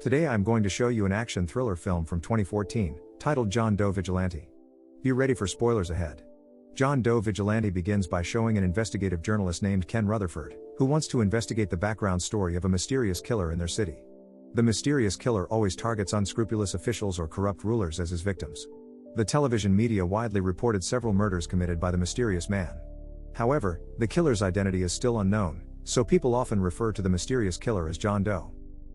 Today I'm going to show you an action thriller film from 2014, titled John Doe Vigilante. Be ready for spoilers ahead. John Doe Vigilante begins by showing an investigative journalist named Ken Rutherford, who wants to investigate the background story of a mysterious killer in their city. The mysterious killer always targets unscrupulous officials or corrupt rulers as his victims. The television media widely reported several murders committed by the mysterious man. However, the killer's identity is still unknown, so people often refer to the mysterious killer as John Doe.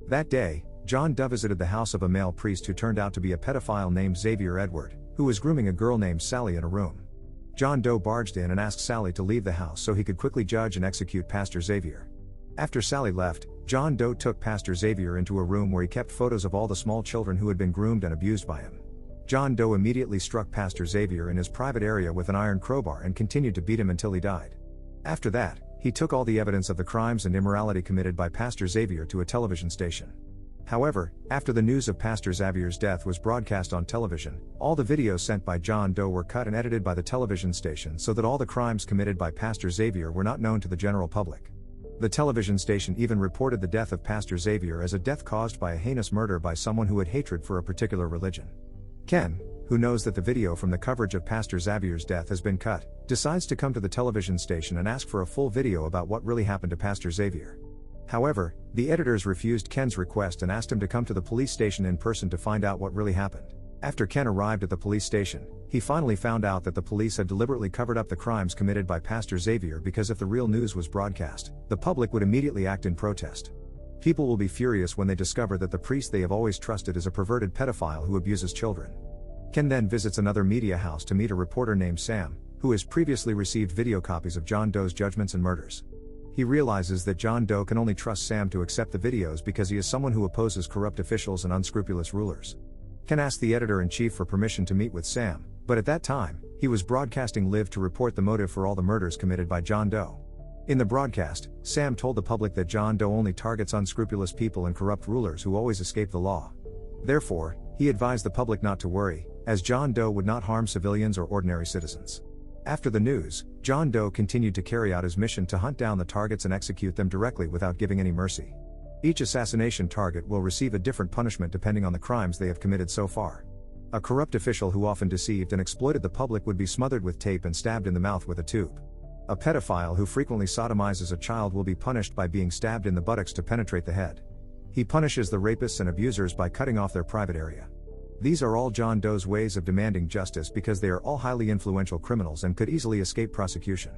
That day, John Doe visited the house of a male priest who turned out to be a pedophile named Xavier Edward, who was grooming a girl named Sally in a room. John Doe barged in and asked Sally to leave the house so he could quickly judge and execute Pastor Xavier. After Sally left, John Doe took Pastor Xavier into a room where he kept photos of all the small children who had been groomed and abused by him. John Doe immediately struck Pastor Xavier in his private area with an iron crowbar and continued to beat him until he died. After that, he took all the evidence of the crimes and immorality committed by Pastor Xavier to a television station. However, after the news of Pastor Xavier's death was broadcast on television, all the videos sent by John Doe were cut and edited by the television station so that all the crimes committed by Pastor Xavier were not known to the general public. The television station even reported the death of Pastor Xavier as a death caused by a heinous murder by someone who had hatred for a particular religion. Ken, who knows that the video from the coverage of Pastor Xavier's death has been cut, decides to come to the television station and ask for a full video about what really happened to Pastor Xavier. However, the editors refused Ken's request and asked him to come to the police station in person to find out what really happened. After Ken arrived at the police station, he finally found out that the police had deliberately covered up the crimes committed by Pastor Xavier because if the real news was broadcast, the public would immediately act in protest. People will be furious when they discover that the priest they have always trusted is a perverted pedophile who abuses children. Ken then visits another media house to meet a reporter named Sam, who has previously received video copies of John Doe's judgments and murders. He realizes that John Doe can only trust Sam to accept the videos because he is someone who opposes corrupt officials and unscrupulous rulers. Ken asked the editor-in-chief for permission to meet with Sam, but at that time, he was broadcasting live to report the motive for all the murders committed by John Doe. In the broadcast, Sam told the public that John Doe only targets unscrupulous people and corrupt rulers who always escape the law. Therefore, he advised the public not to worry, as John Doe would not harm civilians or ordinary citizens. After the news, John Doe continued to carry out his mission to hunt down the targets and execute them directly without giving any mercy. Each assassination target will receive a different punishment depending on the crimes they have committed so far. A corrupt official who often deceived and exploited the public would be smothered with tape and stabbed in the mouth with a tube. A pedophile who frequently sodomizes a child will be punished by being stabbed in the buttocks to penetrate the head. He punishes the rapists and abusers by cutting off their private area. These are all John Doe's ways of demanding justice because they are all highly influential criminals and could easily escape prosecution.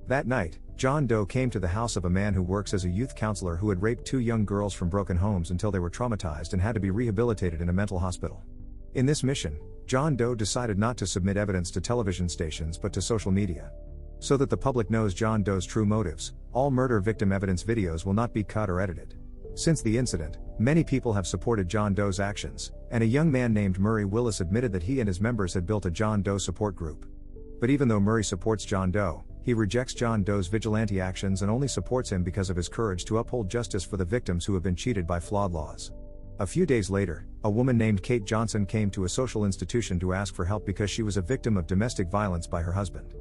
That night, John Doe came to the house of a man who works as a youth counselor who had raped two young girls from broken homes until they were traumatized and had to be rehabilitated in a mental hospital. In this mission, John Doe decided not to submit evidence to television stations but to social media. So that the public knows John Doe's true motives, all murder victim evidence videos will not be cut or edited. Since the incident, many people have supported John Doe's actions, and a young man named Murray Willis admitted that he and his members had built a John Doe support group. But even though Murray supports John Doe, he rejects John Doe's vigilante actions and only supports him because of his courage to uphold justice for the victims who have been cheated by flawed laws. A few days later, a woman named Kate Johnson came to a social institution to ask for help because she was a victim of domestic violence by her husband.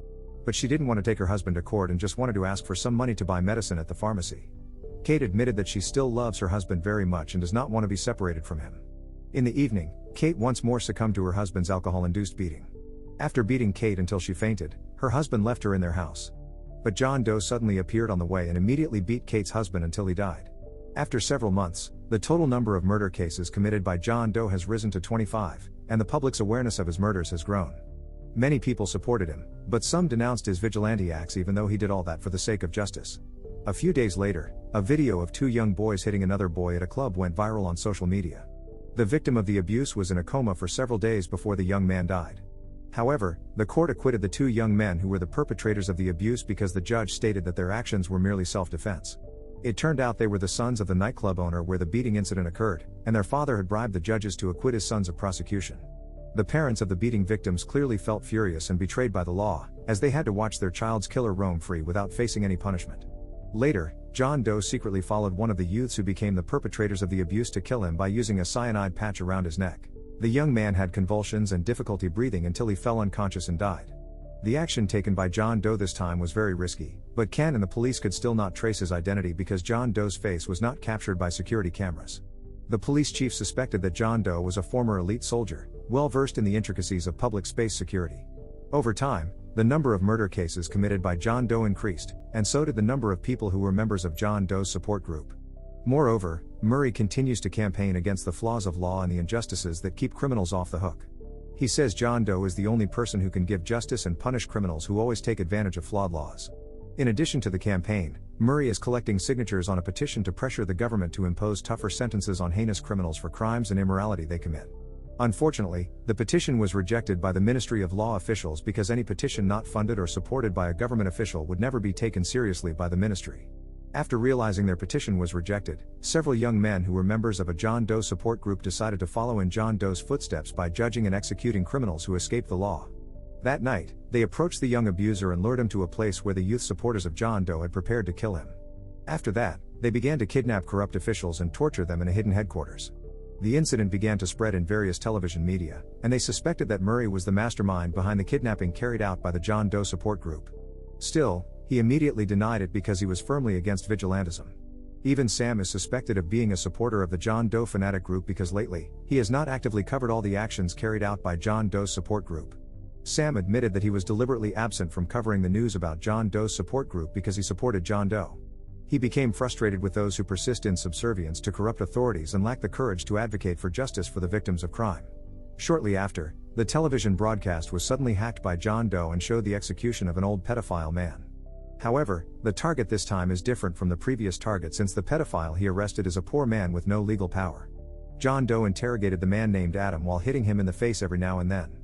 But she didn't want to take her husband to court and just wanted to ask for some money to buy medicine at the pharmacy. Kate admitted that she still loves her husband very much and does not want to be separated from him. In the evening, Kate once more succumbed to her husband's alcohol-induced beating. After beating Kate until she fainted, her husband left her in their house. But John Doe suddenly appeared on the way and immediately beat Kate's husband until he died. After several months, the total number of murder cases committed by John Doe has risen to 25, and the public's awareness of his murders has grown. Many people supported him, but some denounced his vigilante acts even though he did all that for the sake of justice. A few days later, a video of two young boys hitting another boy at a club went viral on social media. The victim of the abuse was in a coma for several days before the young man died. However, the court acquitted the two young men who were the perpetrators of the abuse because the judge stated that their actions were merely self-defense. It turned out they were the sons of the nightclub owner where the beating incident occurred, and their father had bribed the judges to acquit his sons of prosecution. The parents of the beating victims clearly felt furious and betrayed by the law, as they had to watch their child's killer roam free without facing any punishment. Later, John Doe secretly followed one of the youths who became the perpetrators of the abuse to kill him by using a cyanide patch around his neck. The young man had convulsions and difficulty breathing until he fell unconscious and died. The action taken by John Doe this time was very risky, but Ken and the police could still not trace his identity because John Doe's face was not captured by security cameras. The police chief suspected that John Doe was a former elite soldier, well versed in the intricacies of public space security. Over time, the number of murder cases committed by John Doe increased, and so did the number of people who were members of John Doe's support group. Moreover, Murray continues to campaign against the flaws of law and the injustices that keep criminals off the hook. He says John Doe is the only person who can give justice and punish criminals who always take advantage of flawed laws. In addition to the campaign, Murray is collecting signatures on a petition to pressure the government to impose tougher sentences on heinous criminals for crimes and immorality they commit. Unfortunately, the petition was rejected by the Ministry of Law officials because any petition not funded or supported by a government official would never be taken seriously by the ministry. After realizing their petition was rejected, several young men who were members of a John Doe support group decided to follow in John Doe's footsteps by judging and executing criminals who escaped the law. That night, they approached the young abuser and lured him to a place where the youth supporters of John Doe had prepared to kill him. After that, they began to kidnap corrupt officials and torture them in a hidden headquarters. The incident began to spread in various television media, and they suspected that Murray was the mastermind behind the kidnapping carried out by the John Doe support group. Still, he immediately denied it because he was firmly against vigilantism. Even Sam is suspected of being a supporter of the John Doe fanatic group because lately, he has not actively covered all the actions carried out by John Doe's support group. Sam admitted that he was deliberately absent from covering the news about John Doe's support group because he supported John Doe. He became frustrated with those who persist in subservience to corrupt authorities and lack the courage to advocate for justice for the victims of crime. Shortly after, the television broadcast was suddenly hacked by John Doe and showed the execution of an old pedophile man. However, the target this time is different from the previous target since the pedophile he arrested is a poor man with no legal power. John Doe interrogated the man named Adam while hitting him in the face every now and then.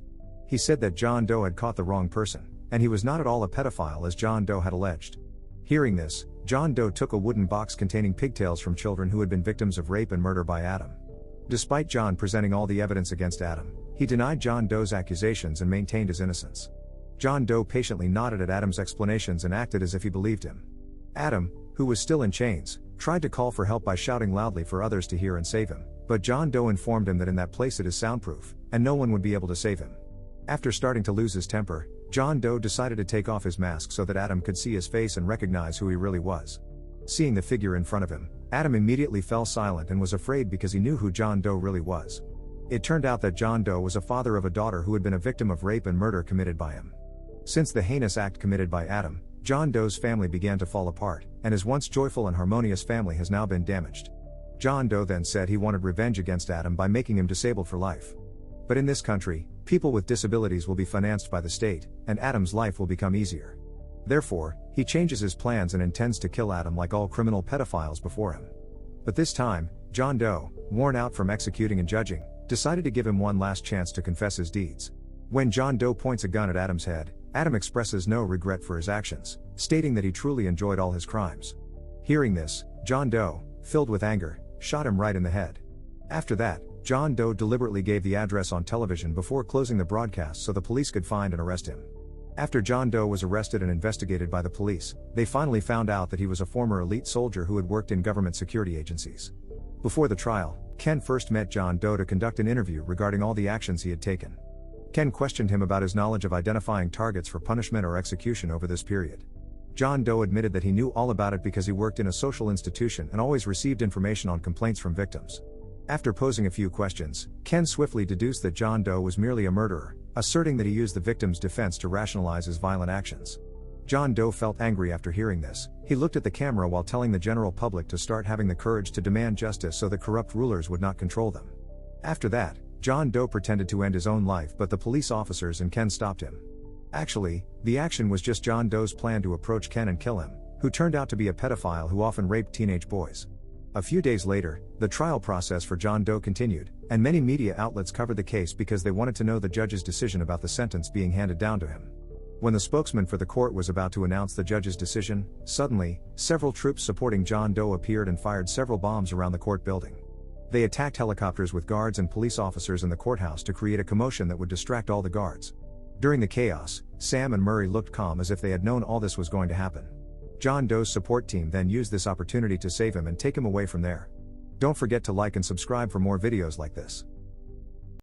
He said that John Doe had caught the wrong person, and he was not at all a pedophile as John Doe had alleged. Hearing this, John Doe took a wooden box containing pigtails from children who had been victims of rape and murder by Adam. Despite John presenting all the evidence against Adam, he denied John Doe's accusations and maintained his innocence. John Doe patiently nodded at Adam's explanations and acted as if he believed him. Adam, who was still in chains, tried to call for help by shouting loudly for others to hear and save him, but John Doe informed him that in that place it is soundproof, and no one would be able to save him. After starting to lose his temper, John Doe decided to take off his mask so that Adam could see his face and recognize who he really was. Seeing the figure in front of him, Adam immediately fell silent and was afraid because he knew who John Doe really was. It turned out that John Doe was a father of a daughter who had been a victim of rape and murder committed by him. Since the heinous act committed by Adam, John Doe's family began to fall apart, and his once joyful and harmonious family has now been damaged. John Doe then said he wanted revenge against Adam by making him disabled for life. But in this country, people with disabilities will be financed by the state, and Adam's life will become easier. Therefore, he changes his plans and intends to kill Adam like all criminal pedophiles before him. But this time, John Doe, worn out from executing and judging, decided to give him one last chance to confess his deeds. When John Doe points a gun at Adam's head, Adam expresses no regret for his actions, stating that he truly enjoyed all his crimes. Hearing this, John Doe, filled with anger, shot him right in the head. After that, John Doe deliberately gave the address on television before closing the broadcast so the police could find and arrest him. After John Doe was arrested and investigated by the police, they finally found out that he was a former elite soldier who had worked in government security agencies. Before the trial, Ken first met John Doe to conduct an interview regarding all the actions he had taken. Ken questioned him about his knowledge of identifying targets for punishment or execution over this period. John Doe admitted that he knew all about it because he worked in a social institution and always received information on complaints from victims. After posing a few questions, Ken swiftly deduced that John Doe was merely a murderer, asserting that he used the victim's defense to rationalize his violent actions. John Doe felt angry after hearing this. He looked at the camera while telling the general public to start having the courage to demand justice so that corrupt rulers would not control them. After that, John Doe pretended to end his own life, but the police officers and Ken stopped him. Actually, the action was just John Doe's plan to approach Ken and kill him, who turned out to be a pedophile who often raped teenage boys. A few days later, the trial process for John Doe continued, and many media outlets covered the case because they wanted to know the judge's decision about the sentence being handed down to him. When the spokesman for the court was about to announce the judge's decision, suddenly, several troops supporting John Doe appeared and fired several bombs around the court building. They attacked helicopters with guards and police officers in the courthouse to create a commotion that would distract all the guards. During the chaos, Sam and Murray looked calm as if they had known all this was going to happen. John Doe's support team then used this opportunity to save him and take him away from there. Don't forget to like and subscribe for more videos like this.